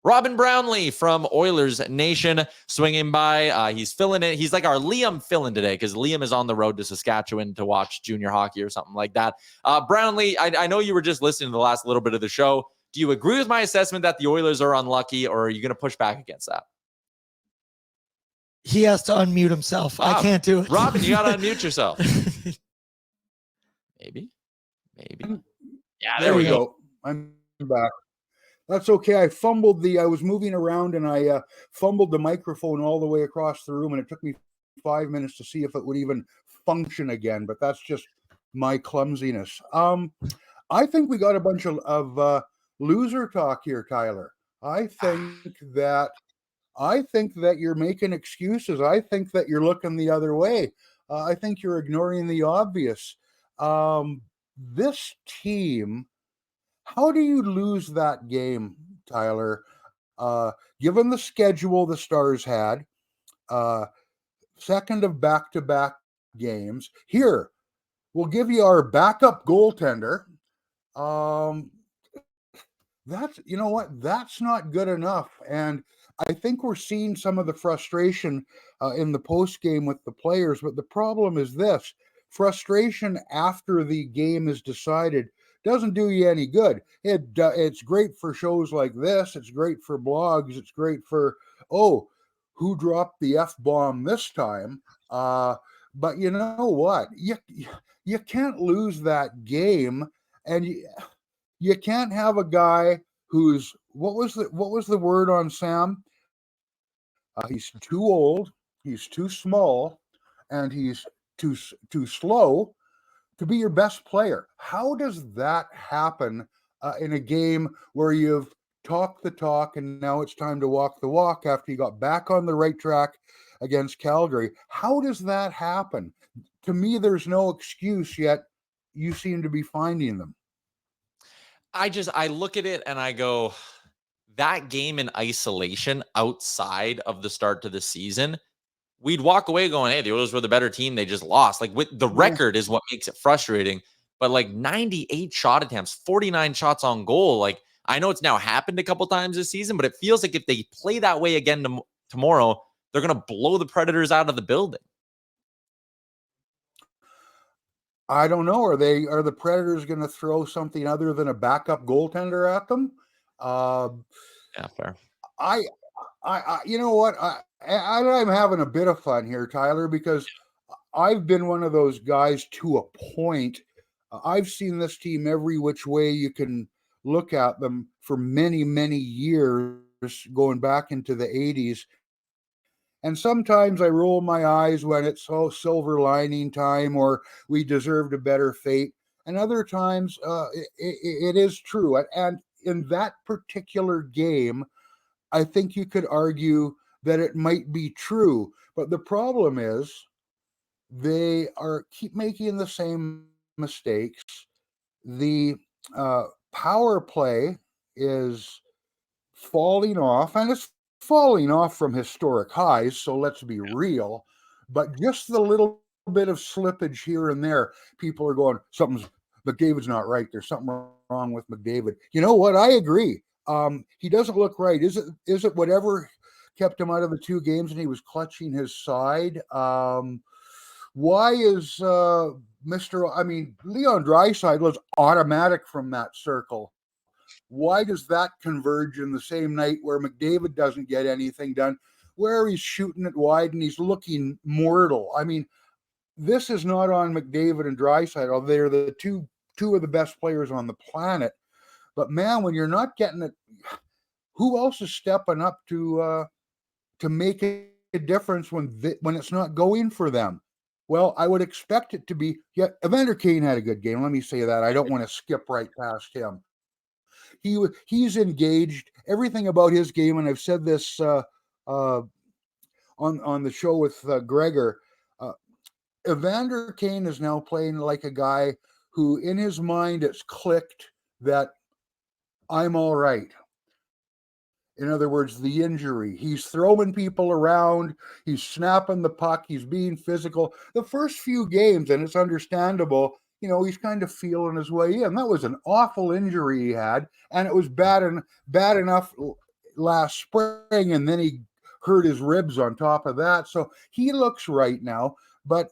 Robin Brownlee from Oilers Nation swinging by. He's filling in. He's like our Liam fill-in today because Liam is on the road to Saskatchewan to watch junior hockey or something like that. Brownlee, I know you were just listening to the last little bit of the show. Do you agree with my assessment that the Oilers are unlucky, or are you going to push back against that? He has to unmute himself. I can't do it. Robin, you got to unmute yourself. Maybe. Yeah, there we go. I'm back. That's okay. I was moving around and I fumbled the microphone all the way across the room, and it took me 5 minutes to see if it would even function again, but that's just my clumsiness. I think we got a bunch of loser talk here, Tyler. I think that you're making excuses. I think that you're looking the other way. I think you're ignoring the obvious. This team, how do you lose that game, Tyler? Given the schedule the Stars had, second of back-to-back games. Here, we'll give you our backup goaltender. That's not good enough. And I think we're seeing some of the frustration in the post game with the players. But the problem is this: frustration after the game is decided doesn't do you any good. It's great for shows like this. It's great for blogs. It's great for, who dropped the F-bomb this time? But you know what? You can't lose that game, and you can't have a guy who's what was the word on Sam? He's too old, he's too small, and he's too slow to be your best player. How does that happen in a game where you've talked the talk and now it's time to walk the walk after you got back on the right track against Calgary? How does that happen? To me, there's no excuse, yet you seem to be finding them. I look at it and I go, that game in isolation outside of the start to the season, we'd walk away going, hey, the Oilers were the better team. They just lost. Like, with the record is what makes it frustrating. But like 98 shot attempts, 49 shots on goal. Like, I know it's now happened a couple times this season, but it feels like if they play that way again tomorrow, they're going to blow the Predators out of the building. I don't know. Are the Predators going to throw something other than a backup goaltender at them? Yeah, fair. I you know what? I'm having a bit of fun here, Tyler, because I've been one of those guys to a point. I've seen this team every which way you can look at them for many, many years, going back into the 80s. And sometimes I roll my eyes when it's silver lining time or we deserved a better fate. And other times it is true. And in that particular game, I think you could argue that it might be true. But the problem is they keep making the same mistakes. The power play is falling off, and it's falling off from historic highs, so let's be real. But just the little bit of slippage here and there, people are going, McDavid's not right. There's something wrong with McDavid. You know what? I agree. He doesn't look right. Is it whatever kept him out of the 2 games and he was clutching his side? Why is Leon Draisaitl was automatic from that circle? Why does that converge in the same night where McDavid doesn't get anything done, where he's shooting it wide and he's looking mortal? I mean, this is not on McDavid and Draisaitl. They're the two of the best players on the planet. But man, when you're not getting it, who else is stepping up to make a difference when it's not going for them? Well, I would expect it to be. Yeah, Evander Kane had a good game. Let me say that. I don't want to skip right past him. He's engaged. Everything about his game, and I've said this on the show with Gregor. Evander Kane is now playing like a guy who, in his mind, it's clicked that I'm all right. In other words, the injury. He's throwing people around. He's snapping the puck. He's being physical. The first few games, and it's understandable, he's kind of feeling his way in. That was an awful injury he had, and it was bad enough last spring, and then he hurt his ribs on top of that. So he looks right now, but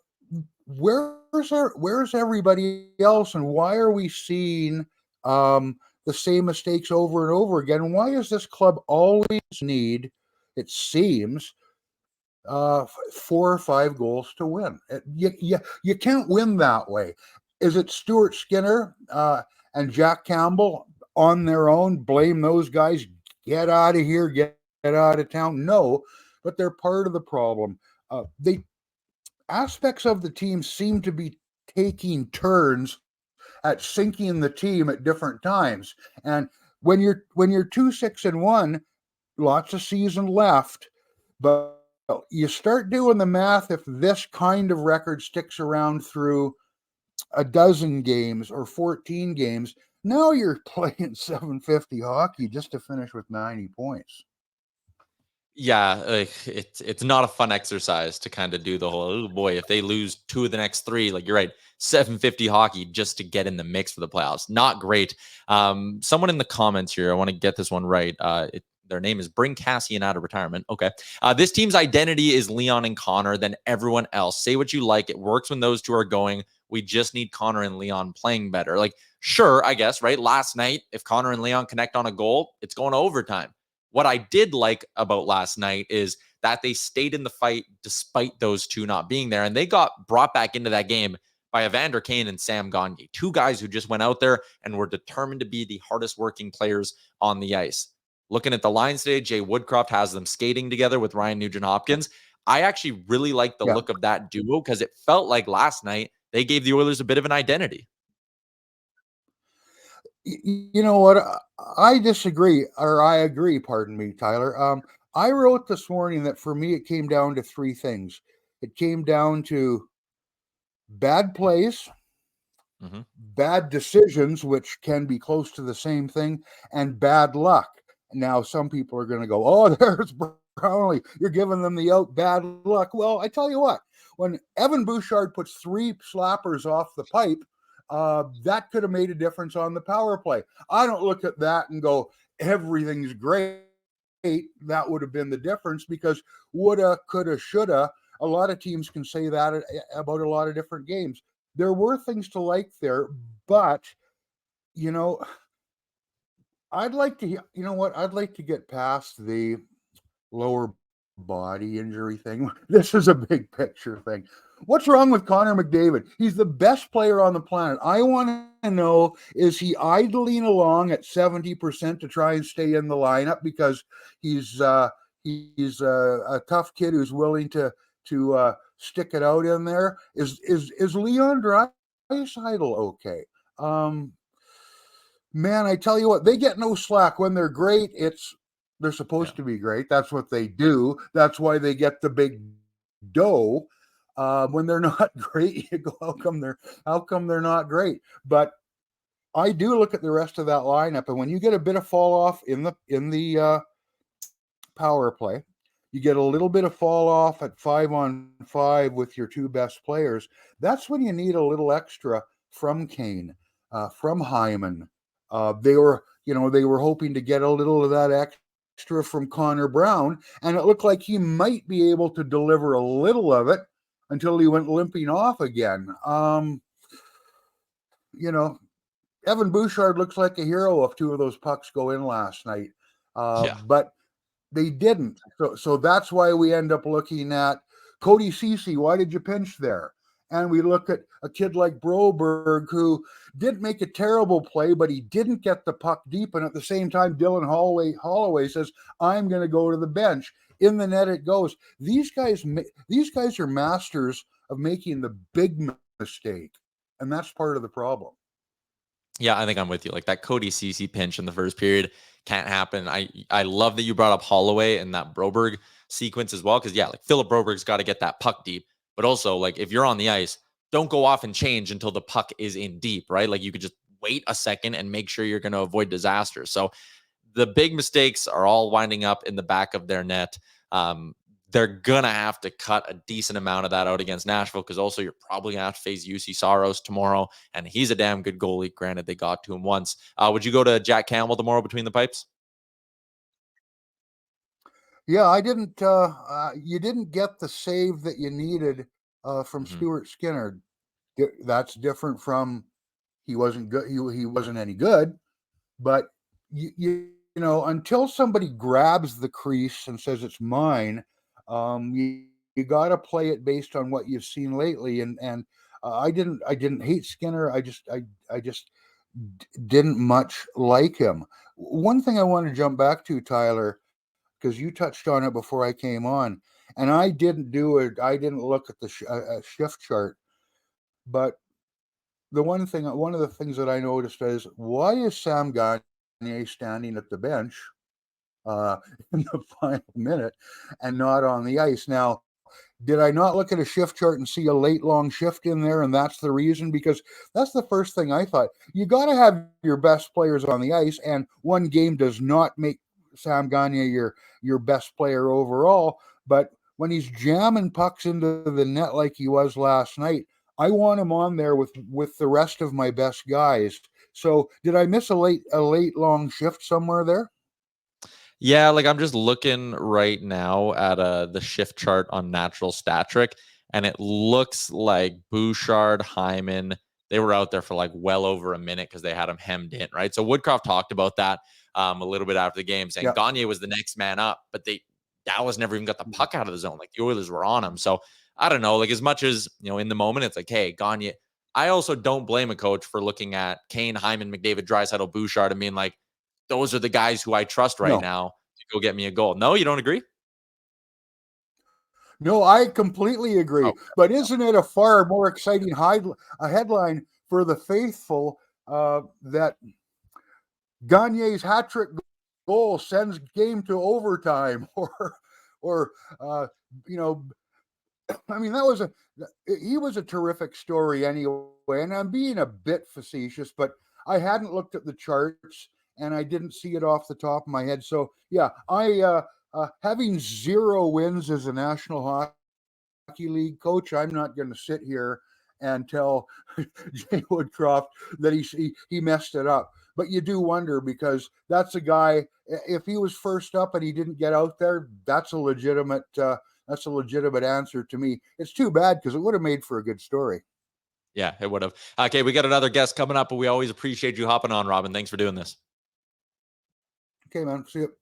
where's everybody else, and why are we seeing the same mistakes over and over again? And why does this club always need, it seems, 4 or 5 goals to win? You can't win that way. Is it Stuart Skinner and Jack Campbell on their own? Blame those guys. Get out of here. Get out of town. No, but they're part of the problem. They aspects of the team seem to be taking turns at sinking the team at different times. And when you're 2-6-1, lots of season left, but you start doing the math. If this kind of record sticks around through a dozen games or 14 games, now you're playing 750 hockey just to finish with 90 points. Yeah, like it's not a fun exercise to kind of do the whole, oh boy, if they lose 2 of the next 3, like you're right, 750 hockey just to get in the mix for the playoffs. Not great. Someone in the comments here, I want to get this one right. Their name is Bring Cassian Out of Retirement. Okay. This team's identity is Leon and Connor than everyone else. Say what you like. It works when those two are going. We just need Connor and Leon playing better. Like, sure, I guess, right? Last night, if Connor and Leon connect on a goal, it's going to overtime. What I did like about last night is that they stayed in the fight despite those two not being there. And they got brought back into that game by Evander Kane and Sam Gagner, 2 guys who just went out there and were determined to be the hardest working players on the ice. Looking at the lines today, Jay Woodcroft has them skating together with Ryan Nugent-Hopkins. I actually really like the look of that duo because it felt like last night they gave the Oilers a bit of an identity. You know what? I disagree, or I agree, pardon me, Tyler. I wrote this morning that for me, it came down to 3 things. It came down to bad plays, bad decisions, which can be close to the same thing, and bad luck. Now, some people are going to go, oh, there's Brownlee. You're giving them the out bad luck. Well, I tell you what, when Evan Bouchard puts 3 slappers off the pipe, that could have made a difference on the power play. I don't look at that and go, everything's great. That would have been the difference, because woulda, coulda, shoulda. A lot of teams can say that about a lot of different games. There were things to like there, but I'd like to get past the lower body injury thing. This is a big picture thing. What's wrong with Connor McDavid? He's the best player on the planet. I want to know, is he idling along at 70% to try and stay in the lineup because he's a tough kid who's willing to stick it out in there? Is Leon Draisaitl okay? Man, I tell you what, they get no slack when they're great. They're supposed to be great. That's what they do. That's why they get the big dough. When they're not great, you go, how come they're not great? But I do look at the rest of that lineup, and when you get a bit of fall off in the power play, you get a little bit of fall off at 5-on-5 with your 2 best players. That's when you need a little extra from Kane, from Hyman. They were hoping to get a little of that extra from Connor Brown, and it looked like he might be able to deliver a little of it until he went limping off again. Evan Bouchard looks like a hero if 2 of those pucks go in last night. But they didn't. So that's why we end up looking at Cody Ceci. Why did you pinch there? And we look at a kid like Broberg, who didn't make a terrible play, but he didn't get the puck deep. And at the same time, Dylan Holloway says, I'm going to go to the bench. In the net it goes. These guys are masters of making the big mistake. And that's part of the problem. Yeah, I think I'm with you. Like that Cody Ceci pinch in the first period can't happen. I love that you brought up Holloway and that Broberg sequence as well. Because like Philip Broberg's got to get that puck deep. But also, like, if you're on the ice, don't go off and change until the puck is in deep, right? Like, you could just wait a second and make sure you're going to avoid disaster. So the big mistakes are all winding up in the back of their net. They're going to have to cut a decent amount of that out against Nashville, because also you're probably going to have to face UC Saros tomorrow, and he's a damn good goalie. Granted, they got to him once. Would you go to Jack Campbell tomorrow between the pipes? Yeah, I didn't. You didn't get the save that you needed from Mhm. Stuart Skinner. That's different from he wasn't good. He wasn't any good. But you know, until somebody grabs the crease and says it's mine, you got to play it based on what you've seen lately. And I didn't hate Skinner. I just didn't much like him. One thing I want to jump back to, Tyler, because you touched on it before I came on, and I didn't do it. I didn't look at the shift chart, but one of the things that I noticed is, why is Sam Gagner standing at the bench uh, in the final minute and not on the ice? Now, did I not look at a shift chart and see a late long shift in there, and that's the reason? Because that's the first thing I thought. You got to have your best players on the ice, and one game does not make Sam Gagner your best player overall. But when he's jamming pucks into the net like he was last night, I want him on there with the rest of my best guys. So did I miss a late long shift somewhere there? Yeah, like I'm just looking right now at the shift chart on Natural Stat Trick, and it looks like Bouchard, Hyman, they were out there for like well over a minute because they had him hemmed in, right? So Woodcroft talked about that a little bit after the game, saying Yeah. Gagne was the next man up, but Dallas never even got the puck out of the zone. Like the Oilers were on him. So I don't know. Like as much as in the moment, it's like, hey, Gagne. I also don't blame a coach for looking at Kane, Hyman, McDavid, Draisaitl, Bouchard, and being like, those are the guys who I trust right No. now to go get me a goal. No, you don't agree? No, I completely agree. Okay. But isn't it a far more exciting a headline for the faithful that Gagne's hat trick goal sends game to overtime, or uh, you know, I mean, he was a terrific story anyway. And I'm being a bit facetious, but I hadn't looked at the charts and I didn't see it off the top of my head. So yeah, having 0 wins as a National Hockey League coach, I'm not going to sit here and tell Jay Woodcroft that he messed it up. But you do wonder, because that's a guy. If he was first up and he didn't get out there, that's a legitimate. That's a legitimate answer to me. It's too bad, because it would have made for a good story. Yeah, it would have. Okay, we got another guest coming up, but we always appreciate you hopping on, Robin. Thanks for doing this. Okay, man. See you.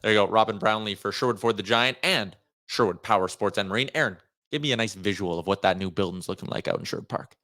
There you go. Robin Brownlee for Sherwood Ford the Giant and Sherwood Power Sports and Marine. Aaron, give me a nice visual of what that new building's looking like out in Sherwood Park.